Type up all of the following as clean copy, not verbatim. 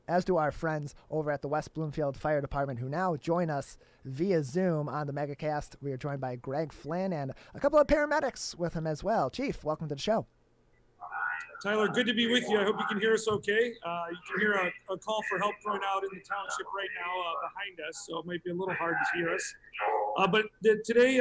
as do our friends over at the West Bloomfield Fire Department, who now join us via Zoom on the MegaCast. We are joined by Greg Flynn and a couple of paramedics with him as well. Chief, welcome to the show. Tyler, good to be with you. I hope you can hear us okay. You can hear a call for help going out in the township right now behind us, so it might be a little hard to hear us. But today,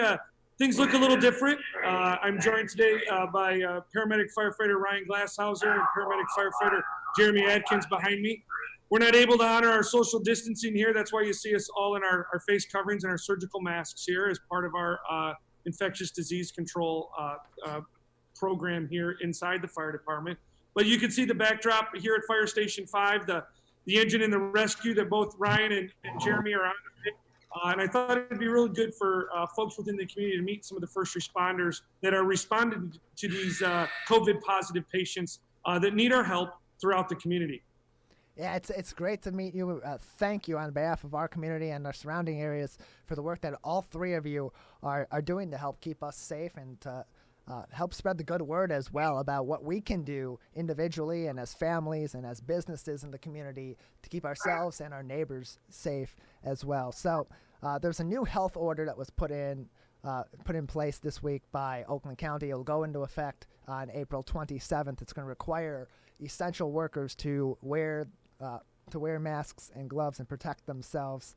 things look a little different. I'm joined today by paramedic firefighter Ryan Glashauser and paramedic firefighter Jeremy Adkins behind me. We're not able to honor our social distancing here. That's why you see us all in our face coverings and our surgical masks here as part of our infectious disease control program here inside the fire department. But you can see the backdrop here at Fire Station 5, the engine and the rescue that both Ryan and Jeremy are on. And I thought it'd be really good for folks within the community to meet some of the first responders that are responding to these COVID positive patients that need our help throughout the community. Yeah, it's great to meet you. Thank you on behalf of our community and our surrounding areas for the work that all three of you are doing to help keep us safe and to help spread the good word as well about what we can do individually and as families and as businesses in the community to keep ourselves and our neighbors safe as well. So there's a new health order that was put in place this week by Oakland County. It'll go into effect on April 27th. It's going to require essential workers to wear masks and gloves and protect themselves.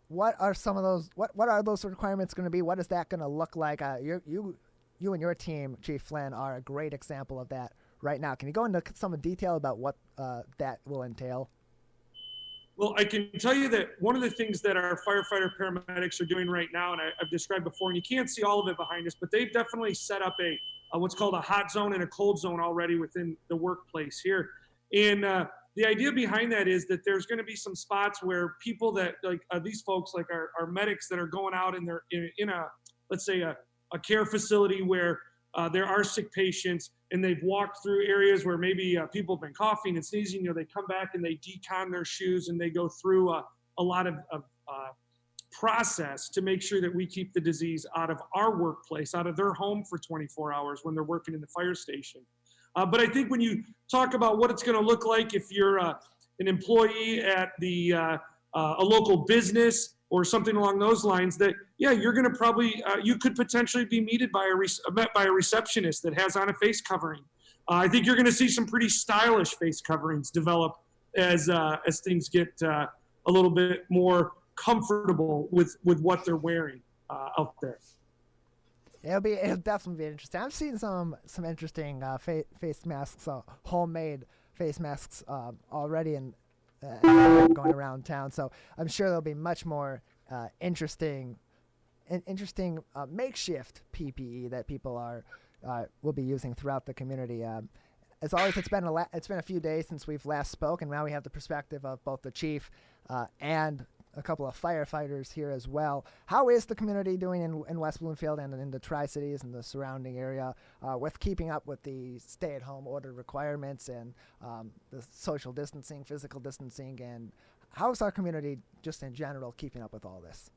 What are some of those? What are those requirements going to be? What is that going to look like? You and your team, Chief Flynn, are a great example of that right now. Can you go into some detail about what that will entail? Well, I can tell you that one of the things that our firefighter paramedics are doing right now, and I've described before, and you can't see all of it behind us, but they've definitely set up a what's called a hot zone and a cold zone already within the workplace here. And the idea behind that is that there's going to be some spots where people that like these folks, like our medics that are going out and they're in a, let's say a care facility where there are sick patients and they've walked through areas where maybe people have been coughing and sneezing, they come back and they decon their shoes and they go through a lot of process to make sure that we keep the disease out of our workplace, out of their home for 24 hours when they're working in the fire station. But I think when you talk about what it's going to look like if you're an employee at a local business or something along those lines, that, yeah, you're going to probably, you could potentially be met by a receptionist that has on a face covering. I think you're going to see some pretty stylish face coverings develop as things get a little bit more comfortable with what they're wearing out there. It'll definitely be interesting. I've seen some interesting face masks, homemade face masks already, and going around town. So I'm sure there'll be much more interesting makeshift PPE that people will be using throughout the community. As always, it's been a few days since we've last spoke, and now we have the perspective of both the chief and a couple of firefighters here as well. How is the community doing in West Bloomfield and in the Tri-Cities and the surrounding area with keeping up with the stay-at-home order requirements and the social distancing, physical distancing, and how is our community just in general keeping up with all this?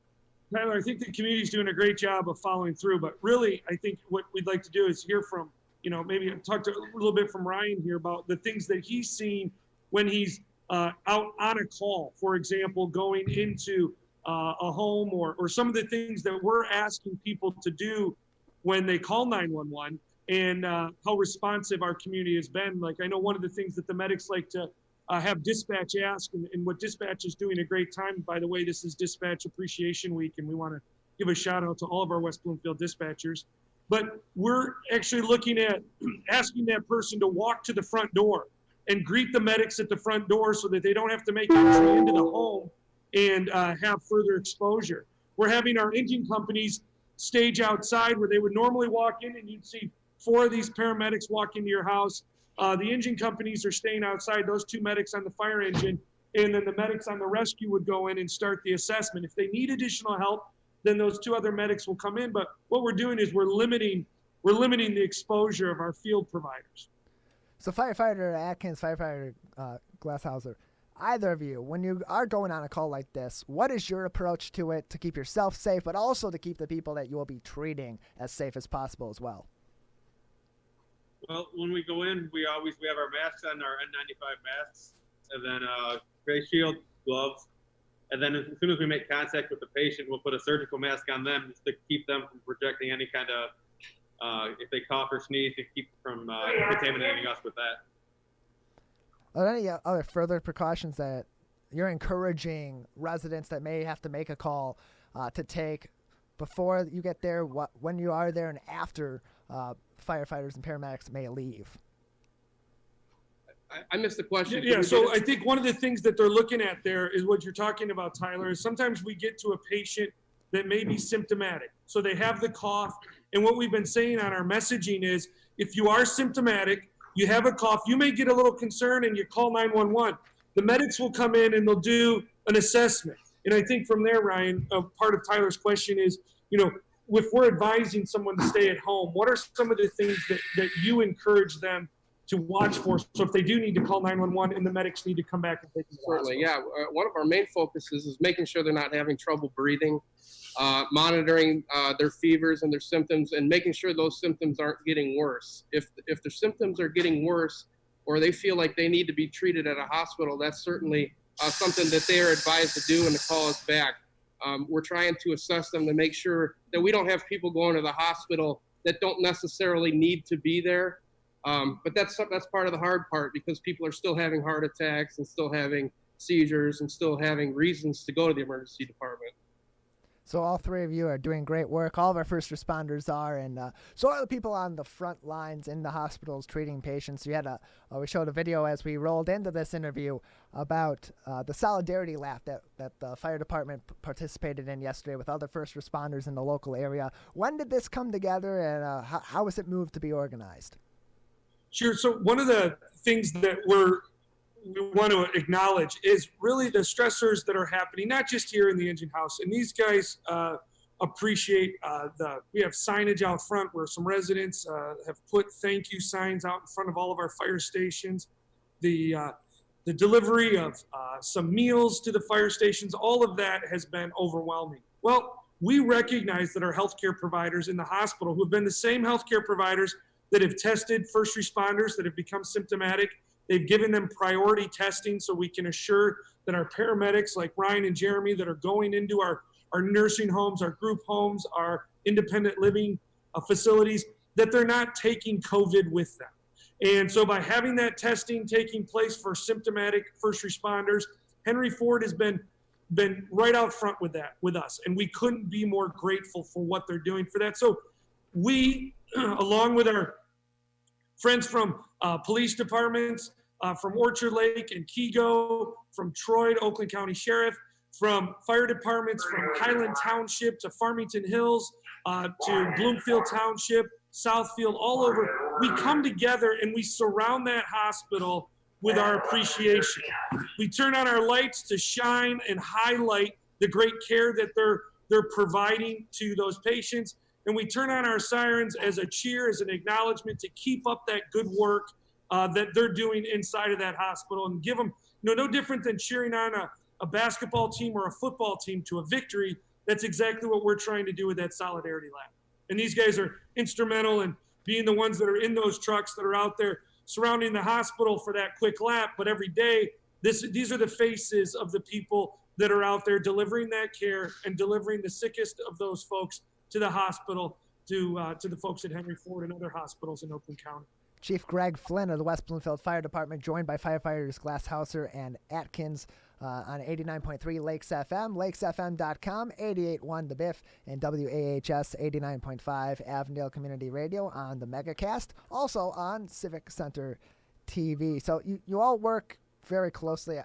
Tyler, I think the community's doing a great job of following through, but really I think what we'd like to do is hear from, maybe talk to a little bit from Ryan here about the things that he's seen when he's out on a call, for example, going into a home or some of the things that we're asking people to do when they call 911 and how responsive our community has been. Like, I know one of the things that the medics like to have dispatch ask, and what dispatch is doing a great time. By the way, this is Dispatch Appreciation Week, and we want to give a shout out to all of our West Bloomfield dispatchers. But we're actually looking at asking that person to walk to the front door and greet the medics at the front door so that they don't have to make entry into the home and have further exposure. We're having our engine companies stage outside where they would normally walk in and you'd see 4 of these paramedics walk into your house. The engine companies are staying outside, those 2 medics on the fire engine, and then the medics on the rescue would go in and start the assessment. If they need additional help, then those 2 other medics will come in. But what we're doing is we're limiting the exposure of our field providers. So Firefighter Adkins, Firefighter Glashauser, either of you, when you are going on a call like this, what is your approach to it to keep yourself safe, but also to keep the people that you will be treating as safe as possible as well? Well, when we go in, we have our masks on, our N95 masks, and then face shield, gloves. And then as soon as we make contact with the patient, we'll put a surgical mask on them just to keep them from projecting any kind of, if they cough or sneeze, to keep from contaminating us with that. Are there any other further precautions that you're encouraging residents that may have to make a call to take before you get there, when you are there, and after firefighters and paramedics may leave? I missed the question. Yeah, so I think one of the things that they're looking at there is what you're talking about, Tyler, is sometimes we get to a patient that may be symptomatic. So they have the cough, and what we've been saying on our messaging is, if you are symptomatic, you have a cough, you may get a little concerned and you call 911. The medics will come in and they'll do an assessment. And I think from there, Ryan, part of Tyler's question is, if we're advising someone to stay at home, what are some of the things that you encourage them to watch for? So if they do need to call 911 and the medics need to come back and take them to the Certainly, yeah. One of our main focuses is making sure they're not having trouble breathing, monitoring their fevers and their symptoms, and making sure those symptoms aren't getting worse. If their symptoms are getting worse, or they feel like they need to be treated at a hospital, that's certainly something that they are advised to do and to call us back. We're trying to assess them to make sure that we don't have people going to the hospital that don't necessarily need to be there. But that's part of the hard part, because people are still having heart attacks and still having seizures and still having reasons to go to the emergency department. So all three of you are doing great work. All of our first responders are, and so are the people on the front lines in the hospitals treating patients. We showed a video as we rolled into this interview about the solidarity lap that the fire department participated in yesterday with other first responders in the local area. When did this come together, and how was it moved to be organized? Sure. So one of the things that we want to acknowledge is really the stressors that are happening, not just here in the engine house. And these guys appreciate we have signage out front where some residents have put thank you signs out in front of all of our fire stations. The delivery of some meals to the fire stations, all of that has been overwhelming. Well, we recognize that our healthcare providers in the hospital, who have been the same healthcare providers that have tested first responders that have become symptomatic, they've given them priority testing so we can assure that our paramedics like Ryan and Jeremy that are going into our nursing homes, our group homes, our independent living facilities, that they're not taking COVID with them. And so by having that testing taking place for symptomatic first responders, Henry Ford has been right out front with that with us. And we couldn't be more grateful for what they're doing for that. So we, along with our friends from police departments, from Orchard Lake and Kego, from Troy, Oakland County Sheriff, from fire departments, from Highland Township to Farmington Hills, to Bloomfield Township, Southfield, all over. We come together and we surround that hospital with our appreciation. We turn on our lights to shine and highlight the great care that they're providing to those patients. And we turn on our sirens as a cheer, as an acknowledgement to keep up that good work that they're doing inside of that hospital, and give them, no different than cheering on a basketball team or a football team to a victory. That's exactly what we're trying to do with that solidarity lap. And these guys are instrumental in being the ones that are in those trucks that are out there surrounding the hospital for that quick lap. But every day, these are the faces of the people that are out there delivering that care and delivering the sickest of those folks to the hospital, to the folks at Henry Ford and other hospitals in Oakland County. Chief Greg Flynn of the West Bloomfield Fire Department, joined by firefighters Glashauser and Adkins on 89.3 Lakes FM, lakesfm.com, 88.1 The Biff, and WAHS 89.5 Avondale Community Radio on the Megacast, also on Civic Center TV. So you all work very closely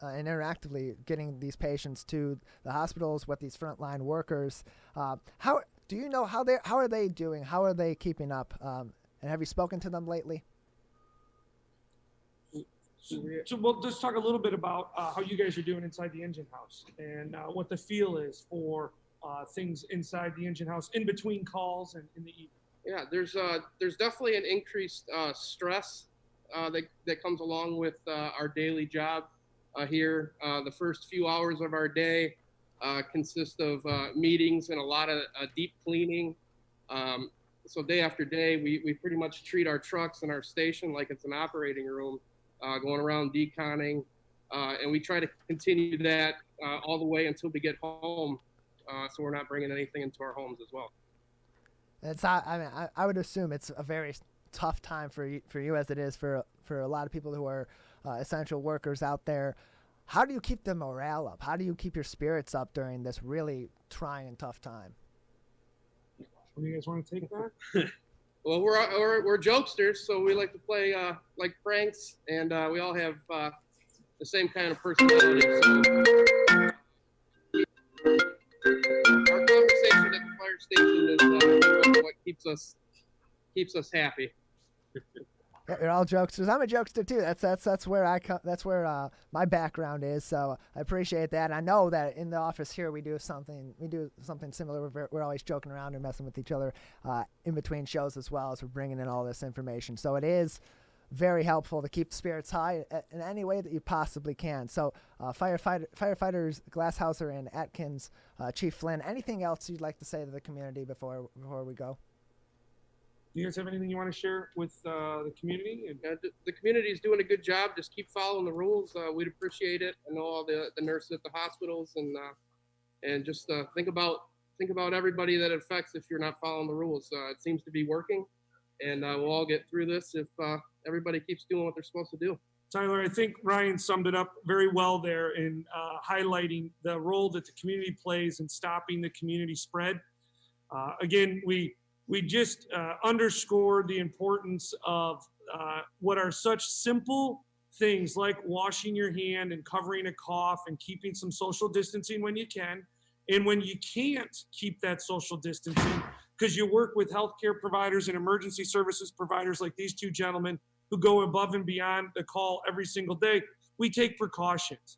and interactively getting these patients to the hospitals with these frontline workers. How do you know how are they doing? How are they keeping up? And have you spoken to them lately? So we'll just talk a little bit about how you guys are doing inside the engine house and what the feel is for things inside the engine house in between calls and in the evening. Yeah, there's definitely an increased stress that comes along with our daily job here. The first few hours of our day consist of meetings and a lot of deep cleaning. So day after day, we pretty much treat our trucks and our station like it's an operating room. going around deconning, and we try to continue that all the way until we get home, so we're not bringing anything into our homes as well. It's I mean I would assume it's a very tough time for you as it is for a lot of people who are essential workers out there. How do you keep the morale up? How do you keep your spirits up during this really trying and tough time? Do you guys want to take that? Well, we're jokesters, so we like to play like pranks, and we all have the same kind of personality. So our conversation at the fire station is what keeps us happy. Yeah, you're all jokesters. I'm a jokester too. That's where that's where my background is. So I appreciate that. And I know that in the office here we do something similar. We're always joking around and messing with each other in between shows as well as we're bringing in all this information. So it is very helpful to keep spirits high in any way that you possibly can. So firefighters Glashauser and Adkins, Chief Flynn, anything else you'd like to say to the community before we go? Do you guys have anything you want to share with the community? The community is doing a good job. Just keep following the rules. We'd appreciate it. I know all the nurses at the hospitals, and just think about everybody that it affects if you're not following the rules. It seems to be working, and we'll all get through this if everybody keeps doing what they're supposed to do. Tyler, I think Ryan summed it up very well there in highlighting the role that the community plays in stopping the community spread. Again, we just underscore the importance of what are such simple things like washing your hand and covering a cough and keeping some social distancing when you can. And when you can't keep that social distancing because you work with healthcare providers and emergency services providers like these two gentlemen who go above and beyond the call every single day, we take precautions.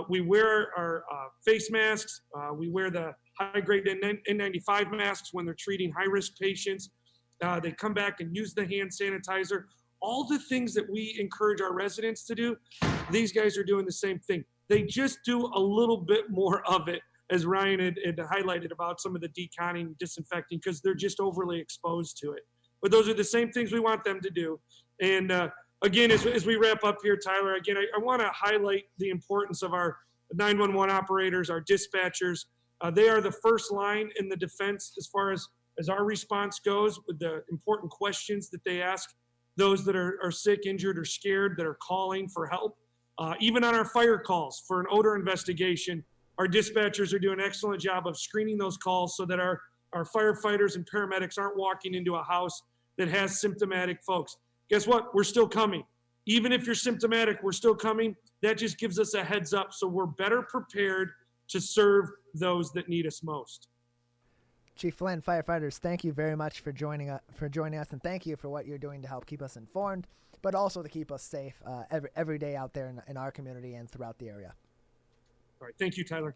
We wear our face masks. We wear the high-grade N95 masks when they're treating high-risk patients. They come back and use the hand sanitizer. All the things that we encourage our residents to do, these guys are doing the same thing. They just do a little bit more of it, as Ryan had highlighted about some of the deconning, disinfecting, because they're just overly exposed to it. But those are the same things we want them to do. And again, as we wrap up here, Tyler, again, I want to highlight the importance of our 911 operators, our dispatchers. They are the first line in the defense as far as our response goes, with the important questions that they ask those that are sick, injured, or scared that are calling for help. Even on our fire calls for an odor investigation, our dispatchers are doing an excellent job of screening those calls so that our firefighters and paramedics aren't walking into a house that has symptomatic folks. Guess what? We're still coming. Even if you're symptomatic, we're still coming. That just gives us a heads up so we're better prepared to serve those that need us most. Chief Flynn, firefighters, thank you very much for joining us, and thank you for what you're doing to help keep us informed, but also to keep us safe every day out there in our community and throughout the area. All right. Thank you, Tyler.